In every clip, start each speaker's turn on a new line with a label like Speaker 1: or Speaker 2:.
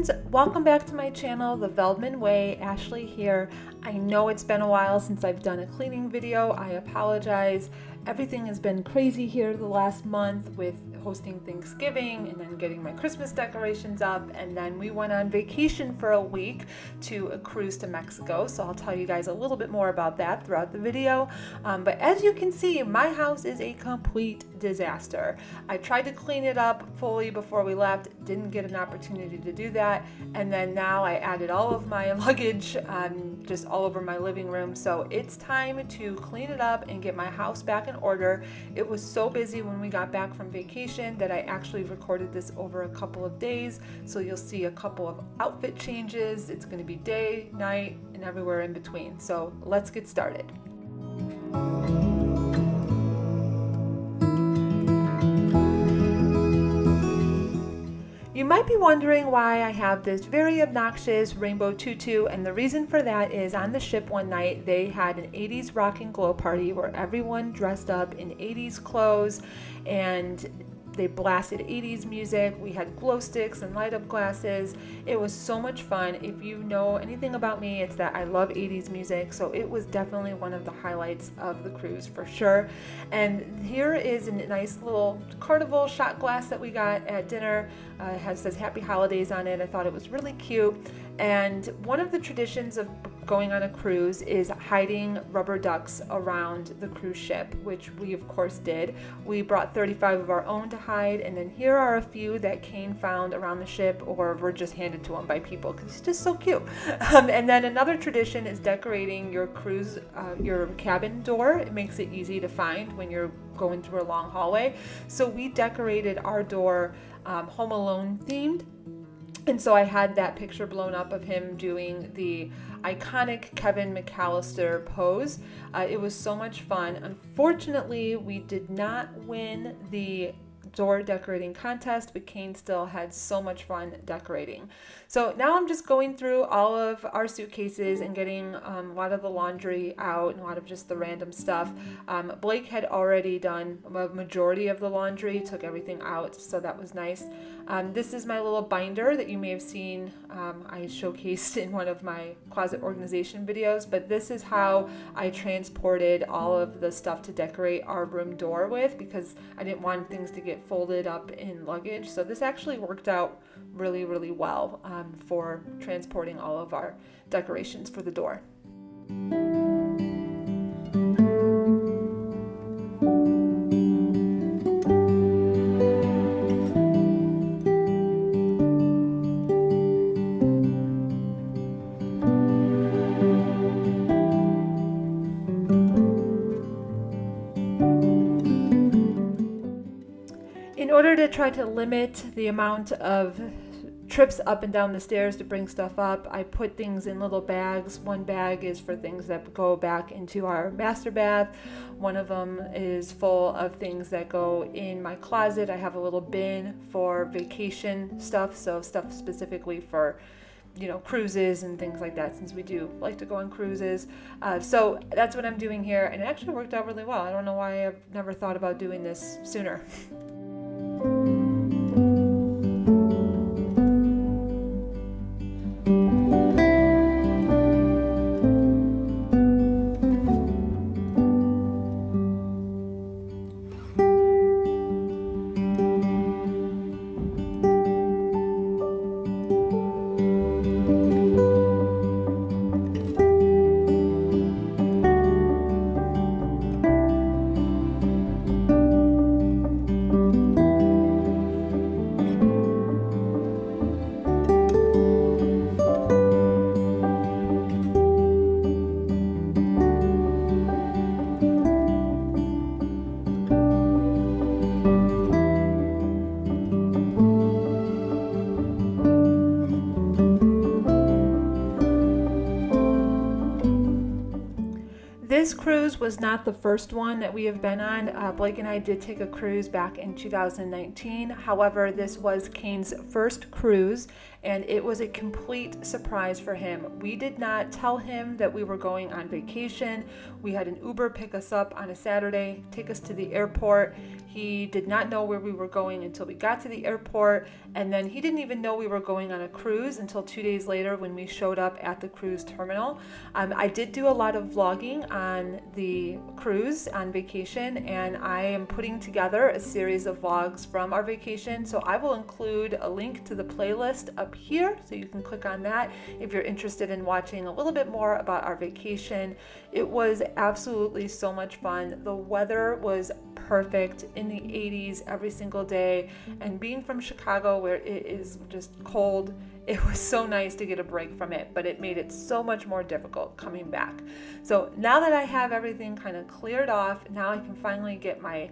Speaker 1: friends, welcome back to my channel, The Veldman Way. Ashley here. I know it's been a while since I've done a cleaning video. I apologize. Everything has been crazy here the last month with hosting Thanksgiving and then getting my Christmas decorations up, and then we went on vacation for a week to a cruise to Mexico, so I'll tell you guys a little bit more about that throughout the video. But as you can see, my house is a complete disaster. I tried to clean it up fully before we left, didn't get an opportunity to do that, and then now I added all of my luggage just all over my living room, so it's time to clean it up and get my house back in order. It was so busy when we got back from vacation that I actually recorded this over a couple of days, so you'll see a couple of outfit changes. It's going to be day, night, and everywhere in between. So let's get started. You might be wondering why I have this very obnoxious rainbow tutu, and the reason for that is on the ship one night they had an 80s rock and glow party where everyone dressed up in 80s clothes and they blasted 80s music. We had glow sticks and light up glasses. It was so much fun. If you know anything about me, it's that I love 80s music, so it was definitely one of the highlights of the cruise for sure. And here is a nice little Carnival shot glass that we got at dinner. It says Happy Holidays on it. I thought it was really cute. And one of the traditions of going on a cruise is hiding rubber ducks around the cruise ship, which we of course did. We brought 35 of our own to hide, and then here are a few that Kane found around the ship or were just handed to him by people because it's just so cute. And then another tradition is decorating your cruise, your cabin door. It makes it easy to find when you're going through a long hallway. So we decorated our door Home Alone themed. And so I had that picture blown up of him doing the iconic Kevin McAllister pose. It was so much fun. Unfortunately, we did not win the door decorating contest, but Kane still had so much fun decorating. So now I'm just going through all of our suitcases and getting a lot of the laundry out and a lot of just the random stuff. Blake had already done a majority of the laundry, took everything out, so that was nice. This is my little binder that you may have seen I showcased in one of my closet organization videos, but this is how I transported all of the stuff to decorate our room door with, because I didn't want things to get folded up in luggage. So this actually worked out really, really well for transporting all of our decorations for the door. In order to try to limit the amount of trips up and down the stairs to bring stuff up, I put things in little bags. One bag is for things that go back into our master bath. One of them is full of things that go in my closet. I have a little bin for vacation stuff, so stuff specifically for cruises and things like that, since we do like to go on cruises. So that's what I'm doing here, and it actually worked out really well. I don't know why I've never thought about doing this sooner. This cruise was not the first one that we have been on. Blake and I did take a cruise back in 2019. However, this was Kane's first cruise, and it was a complete surprise for him. We did not tell him that we were going on vacation. We had an Uber pick us up on a Saturday, take us to the airport. He did not know where we were going until we got to the airport, and then he didn't even know we were going on a cruise until 2 days later when we showed up at the cruise terminal. I did do a lot of vlogging on the cruise on vacation, and I am putting together a series of vlogs from our vacation, so I will include a link to the playlist up here so you can click on that if you're interested in watching a little bit more about our vacation. It was absolutely so much fun. The weather was perfect, in the 80s every single day, and being from Chicago where it is just cold, it was so nice to get a break from it, but it made it so much more difficult coming back. So now that I have everything kind of cleared off, now I can finally get my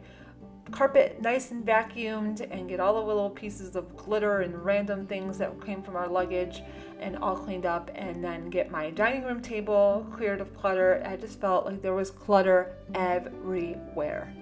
Speaker 1: carpet nice and vacuumed and get all the little pieces of glitter and random things that came from our luggage and all cleaned up, and then get my dining room table cleared of clutter. I just felt like there was clutter everywhere.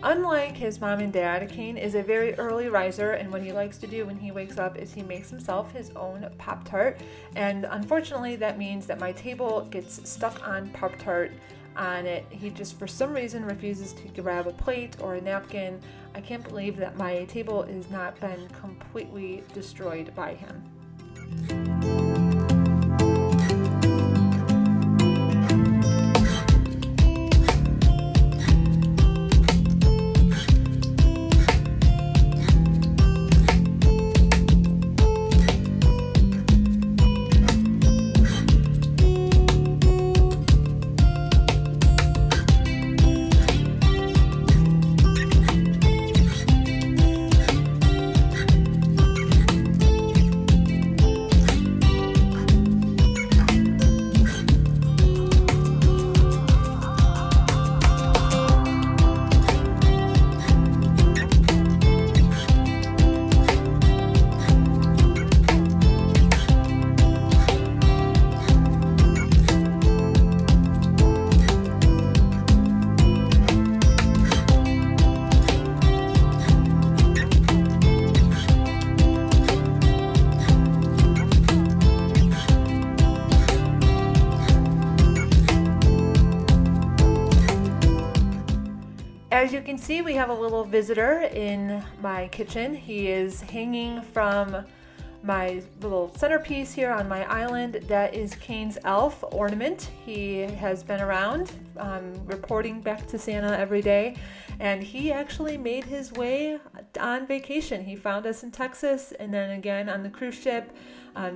Speaker 1: Unlike his mom and dad, Kane is a very early riser, and what he likes to do when he wakes up is he makes himself his own Pop-Tart, and unfortunately that means that my table gets stuck on Pop-Tart on it. He just for some reason refuses to grab a plate or a napkin. I can't believe that my table has not been completely destroyed by him. As you can see, we have a little visitor in my kitchen. He is hanging from my little centerpiece here on my island. That is Kane's elf ornament. He has been around reporting back to Santa every day, and he actually made his way on vacation. He found us in Texas and then again on the cruise ship.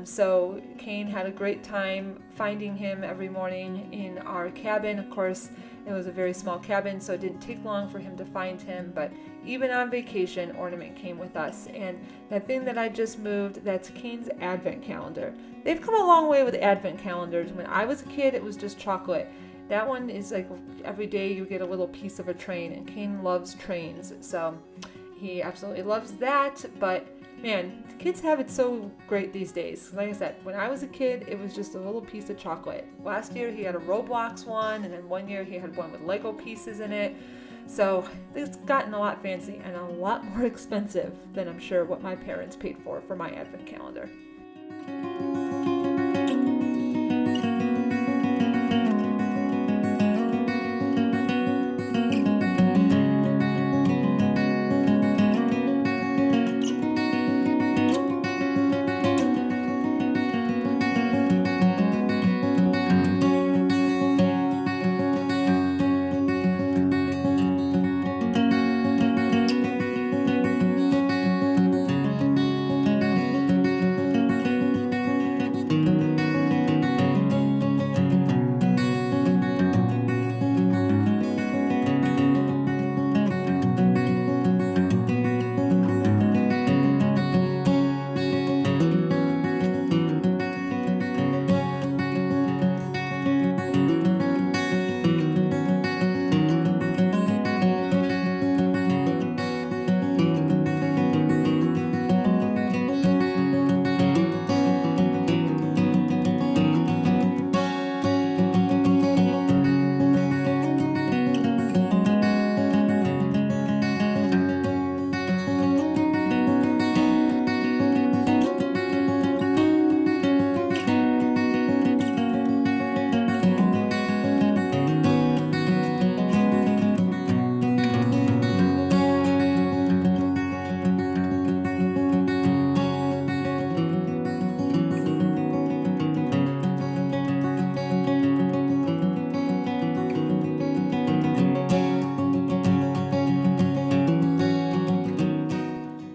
Speaker 1: So Kane had a great time finding him every morning in our cabin. Of course, it was a very small cabin, so it didn't take long for him to find him, but even on vacation, Ornament came with us. And that thing that I just moved, that's Kane's advent calendar. They've come a long way with advent calendars. When I was a kid, it was just chocolate. That one is like every day you get a little piece of a train, and Kane loves trains, so he absolutely loves that. But man, kids have it so great these days. Like I said, when I was a kid, it was just a little piece of chocolate. Last year he had a Roblox one, and then one year he had one with Lego pieces in it. So it's gotten a lot fancy and a lot more expensive than I'm sure what my parents paid for my advent calendar.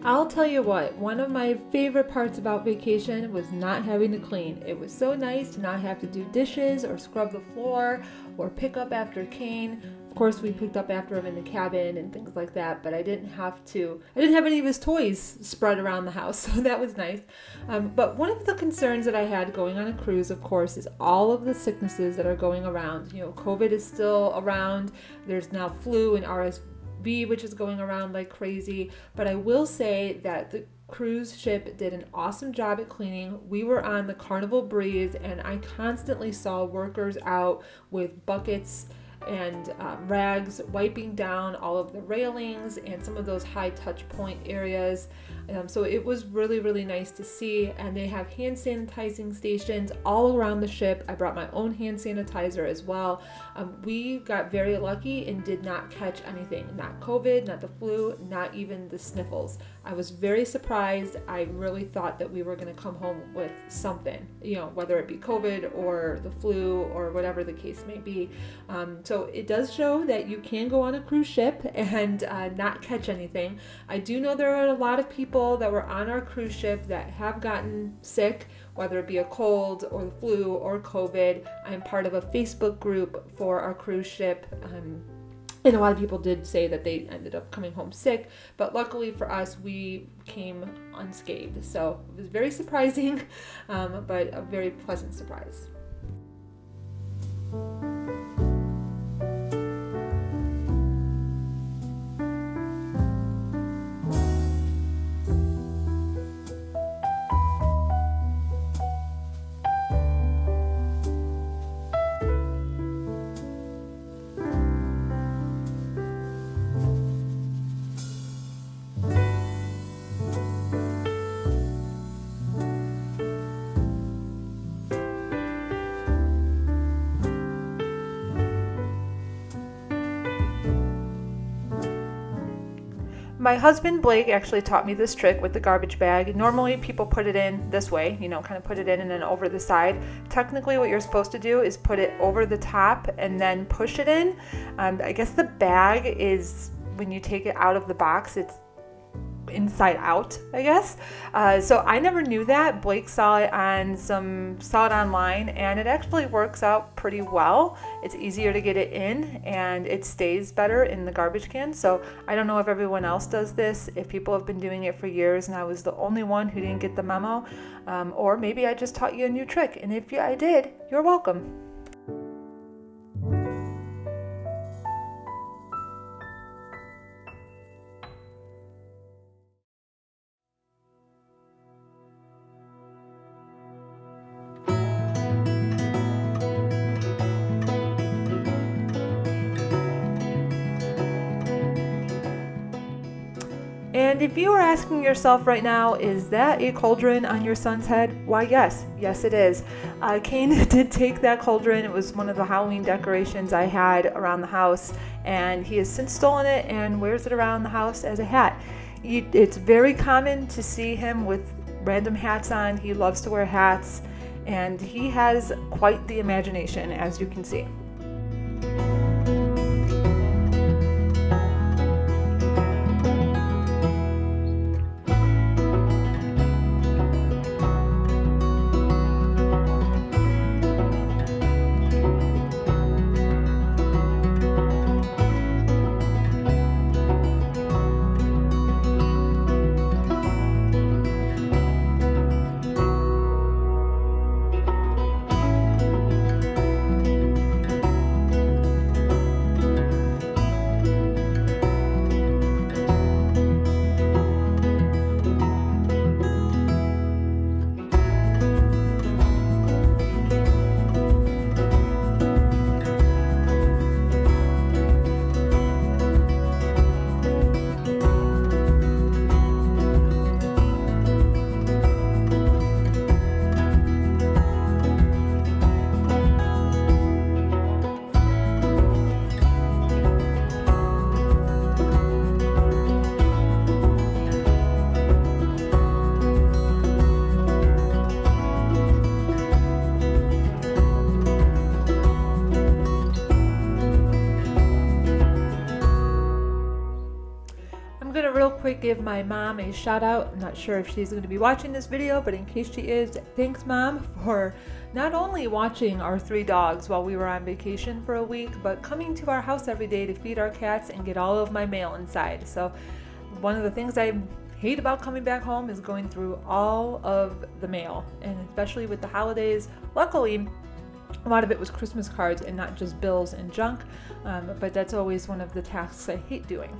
Speaker 1: I'll tell you what, one of my favorite parts about vacation was not having to clean. It was so nice to not have to do dishes or scrub the floor or pick up after Kane. Of course, we picked up after him in the cabin and things like that, but I didn't have any of his toys spread around the house, so that was nice. But one of the concerns that I had going on a cruise, of course, is all of the sicknesses that are going around. You know, COVID is still around. There's now flu and RSV, which is going around like crazy. But I will say that the cruise ship did an awesome job at cleaning. We were on the Carnival Breeze, and I constantly saw workers out with buckets and rags wiping down all of the railings and some of those high touch point areas. So it was really, really nice to see. And they have hand sanitizing stations all around the ship. I brought my own hand sanitizer as well. We got very lucky and did not catch anything. Not COVID, not the flu, not even the sniffles. I was very surprised. I really thought that we were going to come home with something, whether it be COVID or the flu or whatever the case may be. So it does show that you can go on a cruise ship and not catch anything. I do know there are a lot of people that were on our cruise ship that have gotten sick, whether it be a cold or the flu or COVID. I'm part of a Facebook group for our cruise ship. And a lot of people did say that they ended up coming home sick, but luckily for us, we came unscathed. So it was very surprising, but a very pleasant surprise. My husband Blake actually taught me this trick with the garbage bag. Normally people put it in this way, kind of put it in and then over the side. Technically what you're supposed to do is put it over the top and then push it in. I guess the bag is, when you take it out of the box, it's inside out, I guess. So I never knew that. Blake saw it online, and it actually works out pretty well. It's easier to get it in, and it stays better in the garbage can. So I don't know if everyone else does this, if people have been doing it for years and I was the only one who didn't get the memo, or maybe I just taught you a new trick. And if I did, you're welcome. And if you are asking yourself right now, is that a cauldron on your son's head? Why, yes. Yes, it is. Kane did take that cauldron. It was one of the Halloween decorations I had around the house, and he has since stolen it and wears it around the house as a hat. It's very common to see him with random hats on. He loves to wear hats, and he has quite the imagination, as you can see. I'm going to real quick give my mom a shout out. I'm not sure if she's going to be watching this video, but in case she is, thanks Mom for not only watching our 3 dogs while we were on vacation for a week, but coming to our house every day to feed our cats and get all of my mail inside. So one of the things I hate about coming back home is going through all of the mail, and especially with the holidays. Luckily, a lot of it was Christmas cards and not just bills and junk, but that's always one of the tasks I hate doing.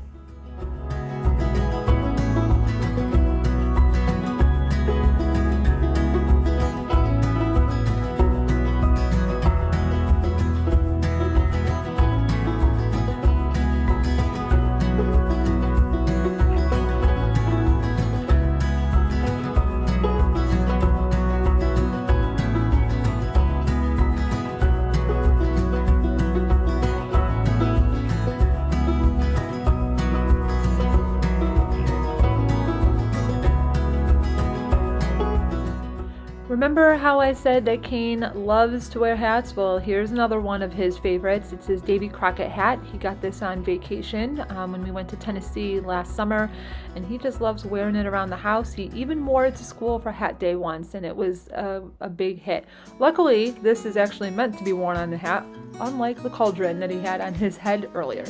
Speaker 1: Remember how I said that Kane loves to wear hats? Well, here's another one of his favorites. It's his Davy Crockett hat. He got this on vacation when we went to Tennessee last summer, and he just loves wearing it around the house. He even wore it to school for hat day once, and it was a big hit. Luckily, this is actually meant to be worn on the hat, unlike the cauldron that he had on his head earlier.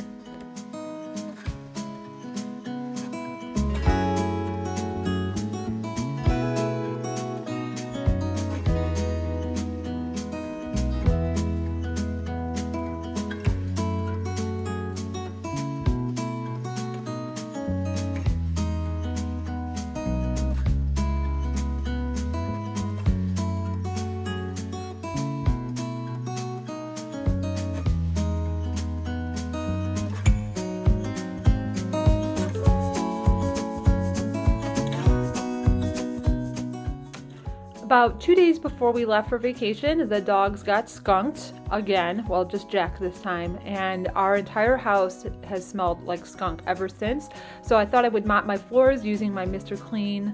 Speaker 1: About 2 days before we left for vacation, the dogs got skunked again, well, just Jack this time, and our entire house has smelled like skunk ever since. So I thought I would mop my floors using my Mr. Clean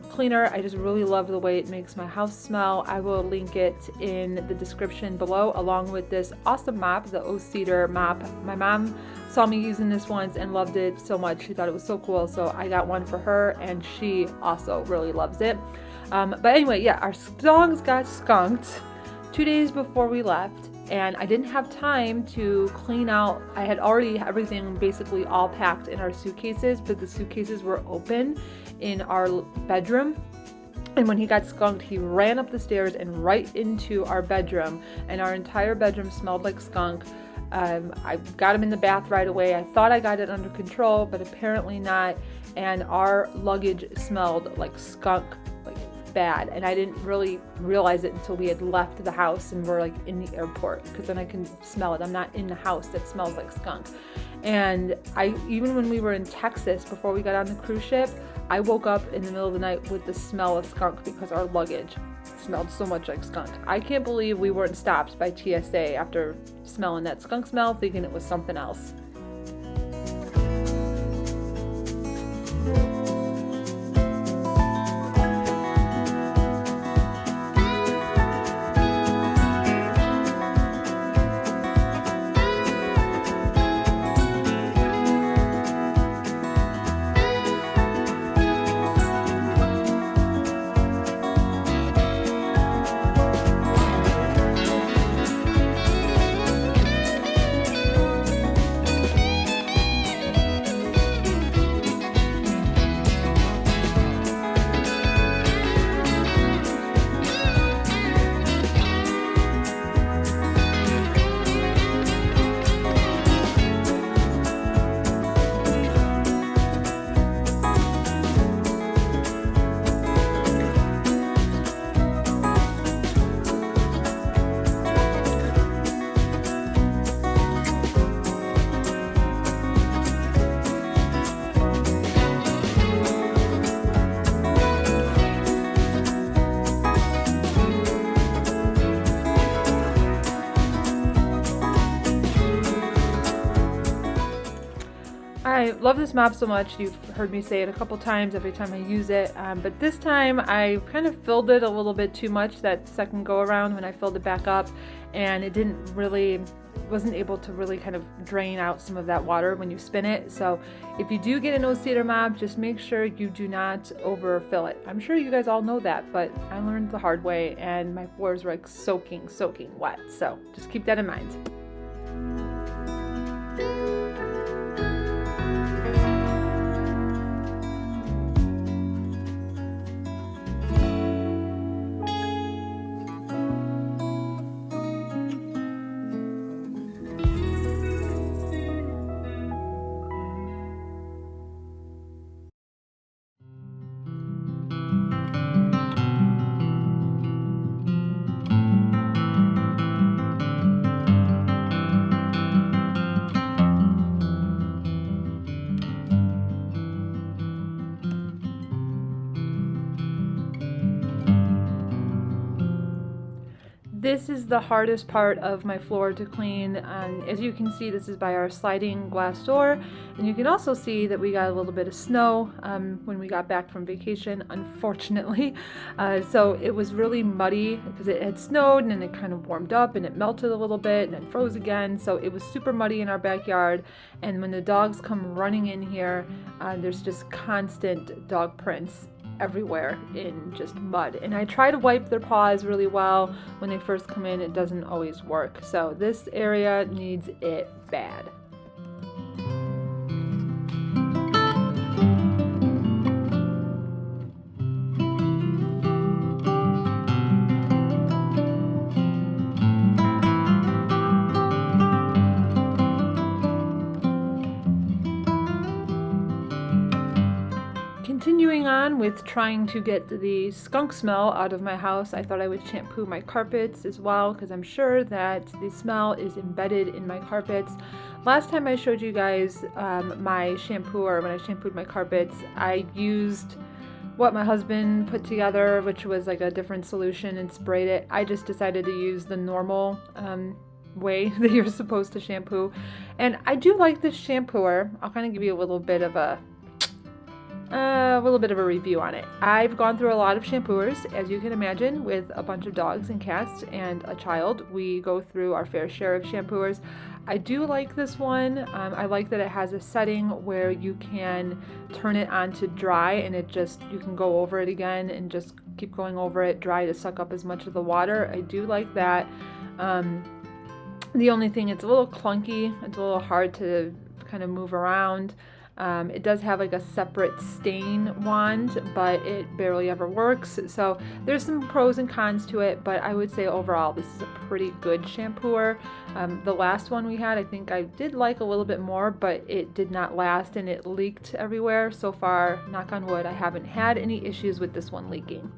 Speaker 1: cleaner. I just really love the way it makes my house smell. I will link it in the description below, along with this awesome mop, the O Cedar mop. My mom saw me using this once and loved it so much. She thought it was so cool, so I got one for her, and she also really loves it. But anyway, yeah, our dogs got skunked 2 days before we left, and I didn't have time to clean out. I had already everything basically all packed in our suitcases, but the suitcases were open in our bedroom. And when he got skunked, he ran up the stairs and right into our bedroom, and our entire bedroom smelled like skunk. I got him in the bath right away. I thought I got it under control, but apparently not. And our luggage smelled like skunk, like bad, and I didn't really realize it until we had left the house and we're like in the airport, because then I can smell it. I'm not in the house that smells like skunk. And even when we were in Texas before we got on the cruise ship, I woke up in the middle of the night with the smell of skunk because our luggage smelled so much like skunk. I can't believe we weren't stopped by TSA after smelling that skunk smell, thinking it was something else. I love this mop so much. You've heard me say it a couple times every time I use it, but this time I kind of filled it a little bit too much that second go around when I filled it back up, and it wasn't able to really kind of drain out some of that water when you spin it. So if you do get an O-Cedar mop, just make sure you do not overfill it. I'm sure you guys all know that, but I learned the hard way and my floors were like soaking wet. So just keep that in mind. This is the hardest part of my floor to clean. As you can see, this is by our sliding glass door, and you can also see that we got a little bit of snow when we got back from vacation, unfortunately. So it was really muddy because it had snowed and then it kind of warmed up and it melted a little bit and then froze again. So it was super muddy in our backyard, and when the dogs come running in here, there's just constant dog prints everywhere in just mud, and I try to wipe their paws really well when they first come in. It doesn't always work, so this area needs it bad. Continuing on with trying to get the skunk smell out of my house, I thought I would shampoo my carpets as well, because I'm sure that the smell is embedded in my carpets. Last time I showed you guys my shampooer, when I shampooed my carpets, I used what my husband put together, which was like a different solution, and sprayed it. I just decided to use the normal way that you're supposed to shampoo, and I do like this shampooer. I'll kind of give you a little bit of a review on it. I've gone through a lot of shampooers, as you can imagine, with a bunch of dogs and cats and a child. We go through our fair share of shampooers. I do like this one. I like that it has a setting where you can turn it on to dry, and you can go over it again and just keep going over it dry to suck up as much of the water. I do like that. The only thing, it's a little clunky. It's a little hard to kind of move around. It does have like a separate stain wand, but it barely ever works. So there's some pros and cons to it, but I would say overall this is a pretty good shampooer. The last one we had, I think I did like a little bit more, but it did not last and it leaked everywhere. So far, knock on wood, I haven't had any issues with this one leaking.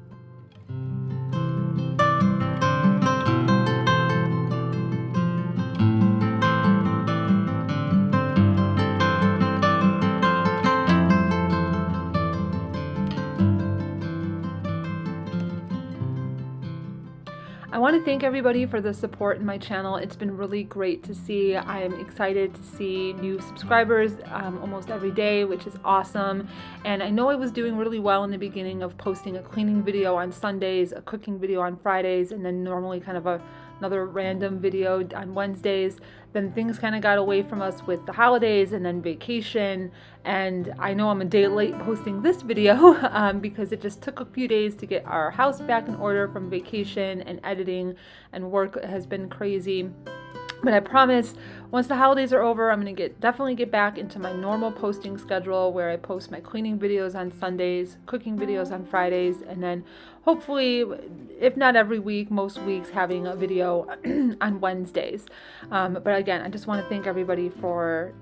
Speaker 1: I want to thank everybody for the support in my channel. It's been really great to see. I am excited to see new subscribers almost every day, which is awesome. And I know I was doing really well in the beginning of posting a cleaning video on Sundays, a cooking video on Fridays, and then normally kind of another random video on Wednesdays. Then things kind of got away from us with the holidays and then vacation. And I know I'm a day late posting this video because it just took a few days to get our house back in order from vacation, and editing and work has been crazy. But I promise, once the holidays are over, I'm going to definitely get back into my normal posting schedule where I post my cleaning videos on Sundays, cooking videos on Fridays, and then hopefully, if not every week, most weeks having a video on Wednesdays. But again, I just want to thank everybody for,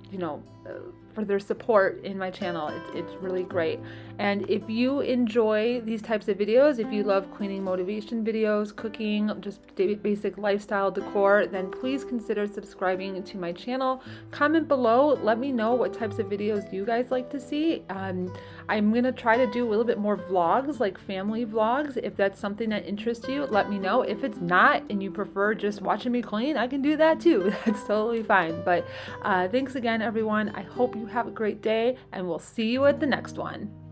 Speaker 1: for their support in my channel. It's really great. And if you enjoy these types of videos, if you love cleaning motivation videos, cooking, just basic lifestyle decor, then please consider subscribing to my channel. Comment below, let me know what types of videos you guys like to see. I'm gonna try to do a little bit more vlogs, like family vlogs. If that's something that interests you, let me know. If it's not and you prefer just watching me clean, I can do that too. That's totally fine. But thanks again, everyone. I hope you have a great day, and we'll see you at the next one.